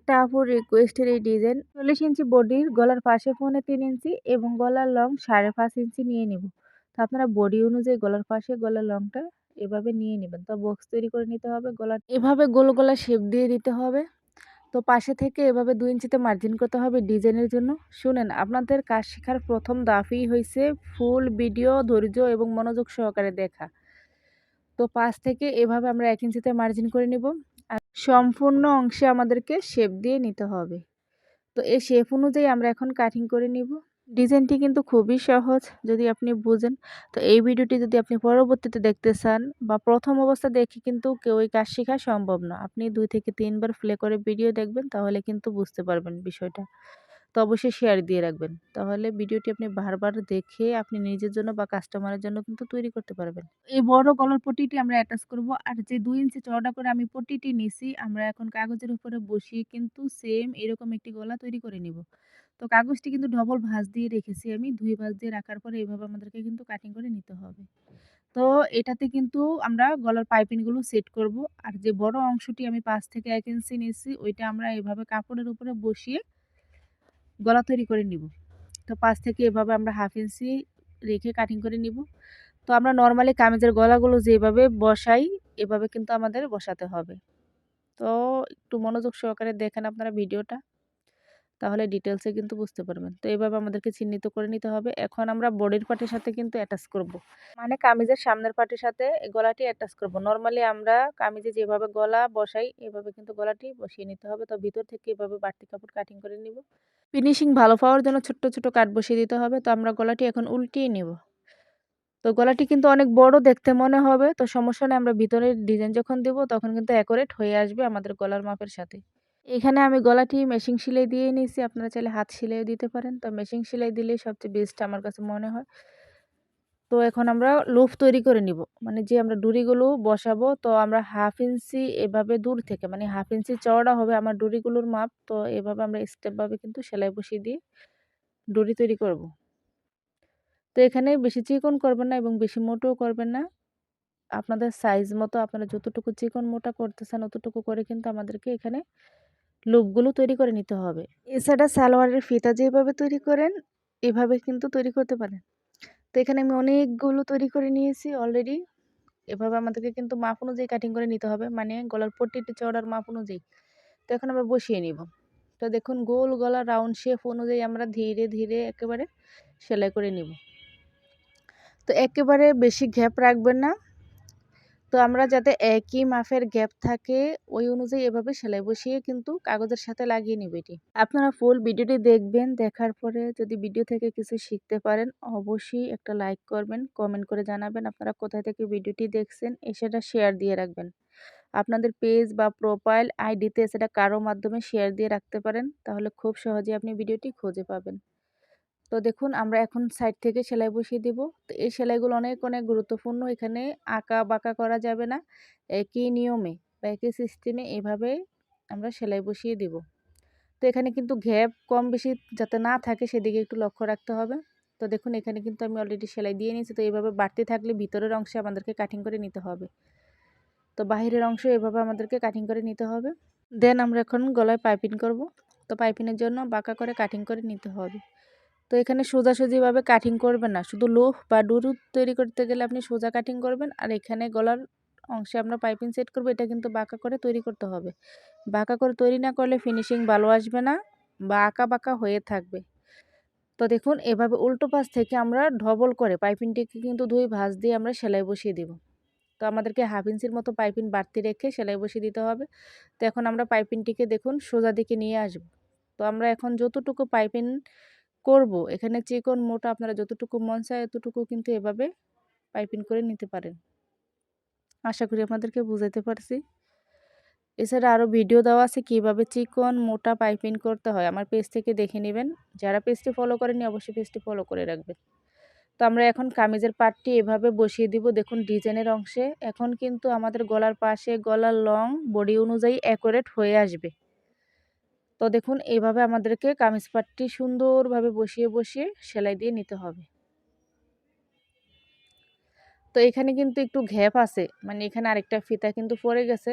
একটা আপুর রিকোয়েস্টের এই ডিজাইন ৪০ ইঞ্চি বডির, গলার পাশে পৌনে ৩ ইঞ্চি এবং গলার লং ৫.৫ ইঞ্চি নিয়ে নিব। তো আপনারা বডি অনুযায়ী গলার পাশে গলার লংটা এভাবে নিয়ে নিবেন। তো বক্স তৈরি করে নিতে হবে, গলা এভাবে গোল গলা শেপ দিয়ে দিতে হবে। তো পাশে থেকে এভাবে ২ ইঞ্চিতে মার্জিন করতে হবে ডিজাইনের জন্য। শুনেন, আপনাদের কাজ শেখার প্রথম ধাপই হইছে ফুল ভিডিও ধৈর্য এবং মনোযোগ সহকারে দেখা। তো পাশ থেকে এভাবে আমরা ১ ইঞ্চিতে মার্জিন করে নিব। আর সম্পূর্ণ অংশে আমাদেরকে শেপ দিয়ে নিতে হবে। তো এই শেপ অনুযায়ী আমরা এখন কাটিং করে নিব। ডিজাইনটি কিন্তু খুবই সহজ যদি আপনি বুঝেন। তো এই ভিডিওটি যদি আপনি পরবর্তীতে দেখতে চান বা প্রথম অবস্থা দেখে কিন্তু কেউই কাজ শেখা সম্ভব না। আপনি ২ থেকে ৩ বার প্লে করে ভিডিও দেখবেন, তাহলে কিন্তু বুঝতে পারবেন বিষয়টা। তো অবশ্যই শেয়ার দিয়ে রাখবেন। তাহলে ভিডিওটি আপনি বারবার দেখে আপনি নিজের জন্য বা কাস্টমারের জন্য কিন্তু তৈরি করতে পারবেন। এই বড় গলার পট্টিটি আমরা অ্যাটাচ করব। আর যে ২ ইঞ্চি চওড়া করে আমি পট্টিটি নিছি, আমরা এখন কাগজের উপরে বসিয়ে কিন্তু সেম এরকম একটি গলা তৈরি করে নিব। তো কাগজটি কিন্তু ডবল ভাঁজ দিয়ে রেখেছি আমি। ২ ভাঁজ দিয়ে রাখার পরে এভাবে আমাদেরকে কিন্তু কাটিং করে নিতে হবে। তো এটাতে কিন্তু আমরা গলার পাইপিংগুলো সেট করব। আর যে বড় অংশটি আমি ৫ থেকে ১ ইঞ্চি নিছি, ওইটা আমরা এভাবে কাপড়ের উপরে বসিয়ে গলা তৈরি করে নিব। তো ৫ থেকে এভাবে আমরা 1/2 ইঞ্চি রেখে কাটিং করে নিব। তো আমরা নরমালি কামিজের গলাগুলো যেভাবে বসাই, এভাবে কিন্তু আমাদের বসাতে হবে। তো একটু মনোযোগ সহকারে দেখেন আপনারা ভিডিওটা, তাহলে ডিটেইলসে কিন্তু বুঝতে পারবেন। তো এভাবে আমাদেরকে চিহ্নিত করে নিতে হবে। এখন আমরা বডির পার্টের সাথে কিন্তু অ্যাটাচ করব। মানে কামিজের সামনের পার্টের সাথে এই গলাটি অ্যাটাচ করব। নরমালি আমরা কামিজে যেভাবে গলা বসাই, এভাবে কিন্তু গলাটি বসিয়ে নিতে হবে। তো ভিতর থেকে এভাবে বাড়তি কাপড় কাটিং করে নিব। ফিনিশিং ভালো পাওয়ার জন্য ছোট্ট, ছোট কাট বসিয়ে দিতে হবে। তো আমরা গলাটি এখন উল্টিয়ে নিব। তো গলাটি কিন্তু অনেক বড় দেখতে মনে হবে। তো সমস্যা নেই, আমরা ভিতরের ডিজাইন যখন দিব তখন কিন্তু অ্যাকুরেট হয়ে আসবে আমাদের গলার মাপের সাথে। এখানে আমি গলাটি মেশিন সেলাই দিয়ে নিয়েছি। আপনারা চাইলে হাত সেলাইও দিতে পারেন। তো মেশিন সেলাই দিলেই সবচেয়ে বেস্ট আমার কাছে মনে হয়। তো এখন আমরা লুপ তৈরি করে নিব। মানে যে আমরা ডুরিগুলো বসাবো, তো আমরা 1/2 ইঞ্চি এভাবে দূর থেকে, মানে 1/2 ইঞ্চি চওড়া হবে আমার ডুরিগুলোর মাপ। তো এভাবে আমরা স্টেপ ভাবে কিন্তু সেলাই বসিয়ে দিয়ে ডুরি তৈরি করব। তো এখানে বেশি চিকন করবেন না এবং বেশি মোটাও করবেন না। আপনাদের সাইজ মতো আপনারা যতটুকু চিকন মোটা করতে চান অতটুকু করে কিন্তু আমাদেরকে এখানে লুপগুলো তৈরি করে নিতে হবে। এছাড়া সালোয়ারের ফিতা যেভাবে তৈরি করেন, এভাবে কিন্তু তৈরি করতে পারেন। তো এখানে আমি অনেকগুলো তৈরি করে নিয়েছি অলরেডি। এভাবে আমাদেরকে কিন্তু মাপ অনুযায়ী কাটিং করে নিতে হবে, মানে গলার পট্টিটি চওড়ার মাপ অনুযায়ী। তো এখন আমরা বসিয়ে নিব। তো দেখুন, গোল গলা রাউন্ড শেপ অনুযায়ী আমরা ধীরে ধীরে একেবারে সেলাই করে নিব। তো একেবারে বেশি গ্যাপ রাখবেন না। তো আমরা যাতে একই মাপের গ্যাপ থাকে ওই অনুযায়ী এভাবে সেলাই বসিয়ে কিন্তু কাগজের সাথে লাগিয়ে নিব এটি। আপনারা ফুল ভিডিওটি দেখবেন, দেখার পরে যদি ভিডিও থেকে কিছু শিখতে পারেন অবশ্যই একটা লাইক করবেন, কমেন্ট করে জানাবেন আপনারা কোথায় থেকে ভিডিওটি দেখছেন, সেটা শেয়ার দিয়ে রাখবেন। আপনাদের পেজ বা প্রোফাইল আইডিতে সেটা কারো মাধ্যমে শেয়ার দিয়ে রাখতে পারেন, তাহলে খুব সহজে আপনি ভিডিওটি খুঁজে পাবেন। তো দেখুন, আমরা এখন সাইড থেকে সেলাই বসিয়ে দিব। তো এই সেলাইগুলো অনেক অনেক গুরুত্বপূর্ণ। এখানে আঁকা বাঁকা করা যাবে না। একই নিয়মে বা একই সিস্টেমে এভাবে আমরা সেলাই বসিয়ে দিব। তো এখানে কিন্তু গ্যাপ কম বেশি যাতে না থাকে সেদিকে একটু লক্ষ্য রাখতে হবে। তো দেখুন, এখানে কিন্তু আমি অলরেডি সেলাই দিয়ে নিয়েছি। তো এইভাবে বাড়তি থাকলে ভিতরের অংশে আমাদেরকে কাটিং করে নিতে হবে। তো বাহিরের অংশ এভাবে আমাদেরকে কাটিং করে নিতে হবে। দেন আমরা এখন গলায় পাইপিং করব। তো পাইপিংয়ের জন্য বাঁকা করে কাটিং করে নিতে হবে। তো এখানে সোজাসুজিভাবে কাটিং করবেন না, শুধু লোফ বা ডুরু তৈরি করতে গেলে আপনি সোজা কাটিং করবেন। আর এখানে গলার অংশে আমরা পাইপিং সেট করব, এটা কিন্তু বাঁকা করে তৈরি করতে হবে। বাঁকা করে তৈরি না করলে ফিনিশিং ভালো আসবে না বা আঁকা বাঁকা হয়ে থাকবে। তো দেখুন, এভাবে উল্টো পাশ থেকে আমরা ডবল করে পাইপিংটিকে কিন্তু 2 ভাঁজ দিয়ে আমরা সেলাই বসিয়ে দিব। তো আমাদেরকে 1/2 ইঞ্চির মতো পাইপিং বাড়তি রেখে সেলাই বসিয়ে দিতে হবে। তো এখন আমরা পাইপিংটিকে দেখুন সোজা দিকে নিয়ে আসব। তো আমরা এখন যতটুকু পাইপিং করব, এখানে চিকন মোটা আপনারা যতটুকু মন চায় এতটুকু কিন্তু এভাবে পাইপিং করে নিতে পারেন। আশা করি আপনাদেরকে বুঝাতে পারছি। এছাড়া আরও ভিডিও দেওয়া আছে কিভাবে চিকন মোটা পাইপিং করতে হয়, আমার পেজ থেকে দেখে নেবেন। যারা পেজটি ফলো করেনি অবশ্যই পেজটি ফলো করে রাখবেন। তো আমরা এখন কামিজের পাটটি এভাবে বসিয়ে দিব। দেখুন ডিজাইনের অংশে এখন কিন্তু আমাদের গলার পাশে গলার লং বডি অনুযায়ী অ্যাকুরেট হয়ে আসবে। তো দেখুন, এইভাবে আমাদেরকে কামিজ পাটটি সুন্দরভাবে বসিয়ে বসিয়ে সেলাই দিয়ে নিতে হবে। তো এখানে কিন্তু একটু গ্যাপ আছে, মানে এখানে আরেকটা ফিতা কিন্তু পড়ে গেছে।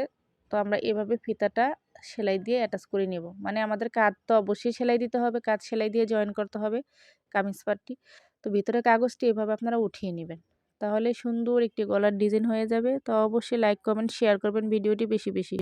তো আমরা এভাবে ফিতাটা সেলাই দিয়ে অ্যাটাচ করে নেব। মানে আমাদের কাঁধ তো অবশ্যই সেলাই দিতে হবে, কাঁধ সেলাই দিয়ে জয়েন করতে হবে কামিজ পাটটি। তো ভিতরে কাগজটি এভাবে আপনারা উঠিয়ে নেবেন, তাহলে সুন্দর একটি গলার ডিজাইন হয়ে যাবে। তো অবশ্যই লাইক কমেন্ট শেয়ার করবেন ভিডিওটি বেশি বেশি।